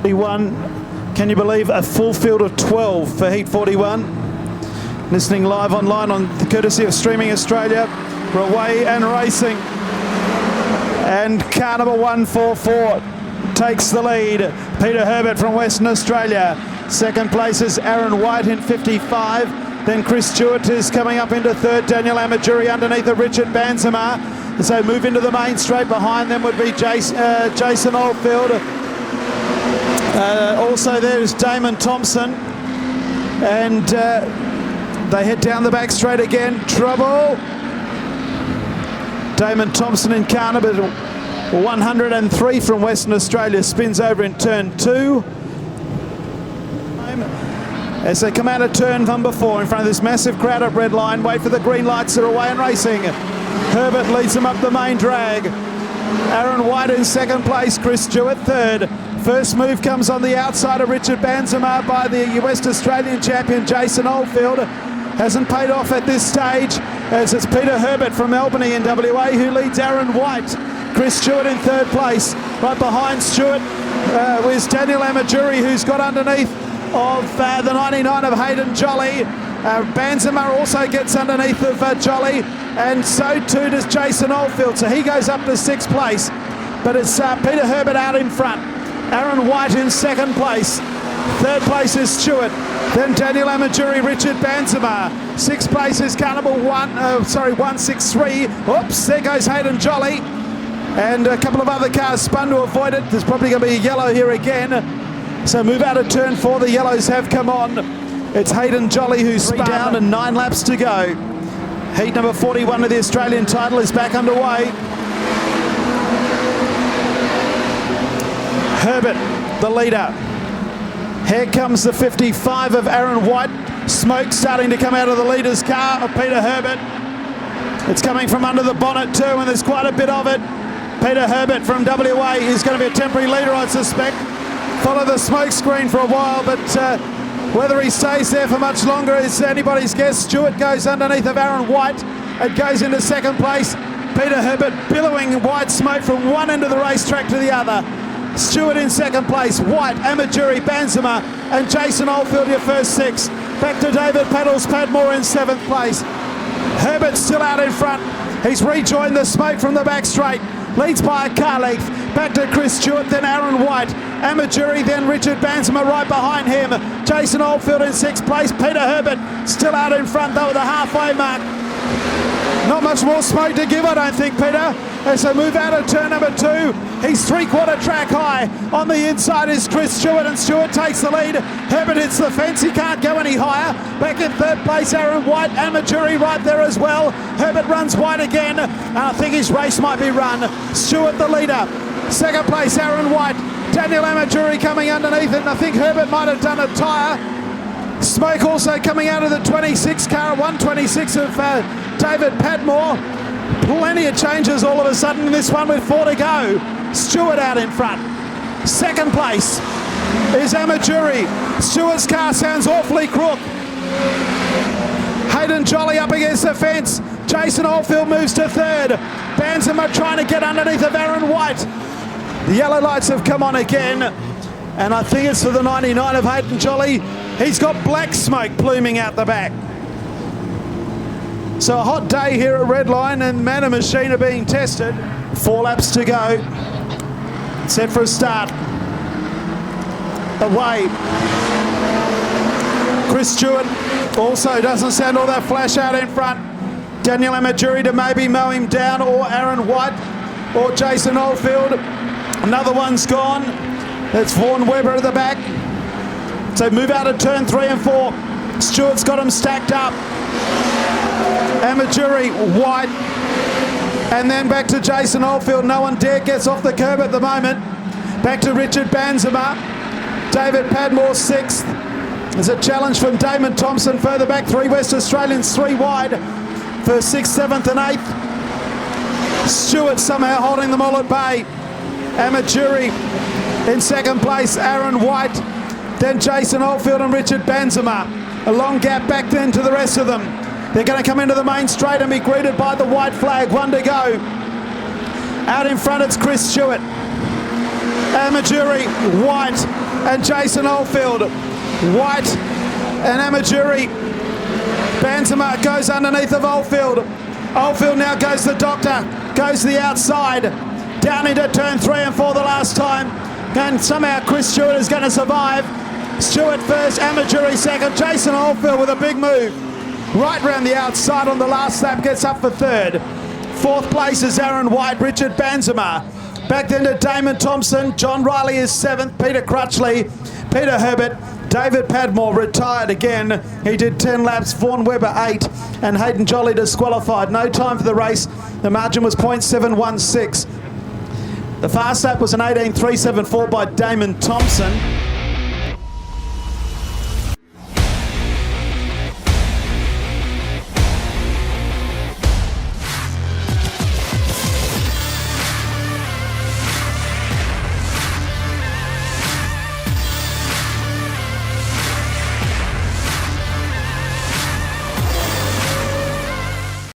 41. Can you believe a full field of 12 for Heat 41? Listening live online on the courtesy of Streaming Australia. We're away and racing. And car number 144 takes the lead. Peter Herbert from Western Australia. Second place is Aaron White in 55. Then Chris Stewart is coming up into third. Daniel Amajuri underneath of Richard Banzema. So move into the main straight. Behind them would be Jason Oldfield. Also there's Damon Thompson. And they head down the back straight again. Trouble. Damon Thompson in car number 103 from Western Australia spins over in turn 2. As they come out of turn number 4 in front of this massive crowd at Redline, wait for the green lights, they're away and racing. Herbert leads them up the main drag. Aaron White in second place, Chris Stewart third. First move comes on the outside of Richard Banzema by the West Australian champion Jason Oldfield. Hasn't paid off at this stage, as it's Peter Herbert from Albany in WA who leads Aaron White. Chris Stewart in third place. Right behind Stewart was Daniel Amajuri, who's got underneath of the 99 of Hayden Jolly. Banzema also gets underneath of Jolly, and so too does Jason Oldfield, so he goes up to sixth place. But it's Peter Herbert out in front. Aaron White in second place. Third place is Stewart. Then Daniel Amajuri, Richard Banzema. Sixth place is Carnival 163. Oops, there goes Hayden Jolly. And a couple of other cars spun to avoid it. There's probably going to be a yellow here again. So move out of turn 4. The yellows have come on. It's Hayden Jolly who's spun down and 9 laps to go. Heat number 41 of the Australian title is back underway. Herbert, the leader. Here comes the 55 of Aaron White. Smoke starting to come out of the leader's car of Peter Herbert. It's coming from under the bonnet too, and there's quite a bit of it. Peter Herbert from WA is going to be a temporary leader, I suspect. Follow the smoke screen for a while, but whether he stays there for much longer is anybody's guess. Stewart goes underneath of Aaron White. It goes into second place. Peter Herbert billowing white smoke from one end of the racetrack to the other. Stewart in second place, White, Amajuri, Banzema and Jason Oldfield your first 6. Back to David Padmore in 7th place. Herbert still out in front. He's rejoined the smoke from the back straight. Leads by a car length. Back to Chris Stewart, then Aaron White. Amajuri, then Richard Banzema right behind him. Jason Oldfield in 6th place. Peter Herbert still out in front though at the halfway mark. Not much more smoke to give, I don't think, Peter. As they move out of turn number 2, he's 3/4 track high. On the inside is Chris Stewart, and Stewart takes the lead. Herbert hits the fence, he can't go any higher. Back in 3rd place, Aaron White, Amajuri right there as well. Herbert runs wide again, and I think his race might be run. Stewart the leader. 2nd place, Aaron White. Daniel Amajuri coming underneath, and I think Herbert might have done a tyre. Smoke also coming out of the 26 car, 126 of David Padmore. Plenty of changes all of a sudden in this one with 4 to go. Stewart out in front. 2nd place is Amajuri. Stewart's car sounds awfully crook. Hayden Jolly up against the fence. Jason Oldfield moves to 3rd. Banzema trying to get underneath of Aaron White. The yellow lights have come on again, and I think it's for the 99 of Hayden Jolly. He's got black smoke pluming out the back. So a hot day here at Redline, and man and machine are being tested. 4 laps to go. Set for a start. Away. Chris Stewart also doesn't sound all that flash out in front. Daniel Amajuri to maybe mow him down, or Aaron White, or Jason Oldfield. Another one's gone. That's Vaughan Webber at the back. So move out of turn 3 and 4. Stewart's got him stacked up. Amajuri, White, and then back to Jason Oldfield. No one dare gets off the curb at the moment. Back to Richard Banzema. David Padmore 6th. There's a challenge from Damon Thompson further back. 3 West Australians, 3 wide for 6th, 7th and 8th. Stewart somehow holding them all at bay. Amajuri in 2nd place, Aaron White. Then Jason Oldfield and Richard Banzema. A long gap back then to the rest of them. They're going to come into the main straight and be greeted by the white flag. 1 to go. Out in front it's Chris Stewart. Amajuri, White and Jason Oldfield. White and Amajuri. Benzema goes underneath of Oldfield. Oldfield now goes the doctor, goes to the outside, down into turn 3 and 4 the last time. And somehow Chris Stewart is going to survive. Stewart first, Amajuri second. Jason Oldfield with a big move. Right round the outside on the last lap, gets up for third. Fourth place is Aaron White, Richard Benzema. Back then to Damon Thompson. John Riley is seventh. Peter Crutchley, Peter Herbert, David Padmore retired again. He did 10 laps. Vaughan Webber 8 and Hayden Jolly disqualified. No time for the race. The margin was .716. The fast lap was an 18.374 by Damon Thompson.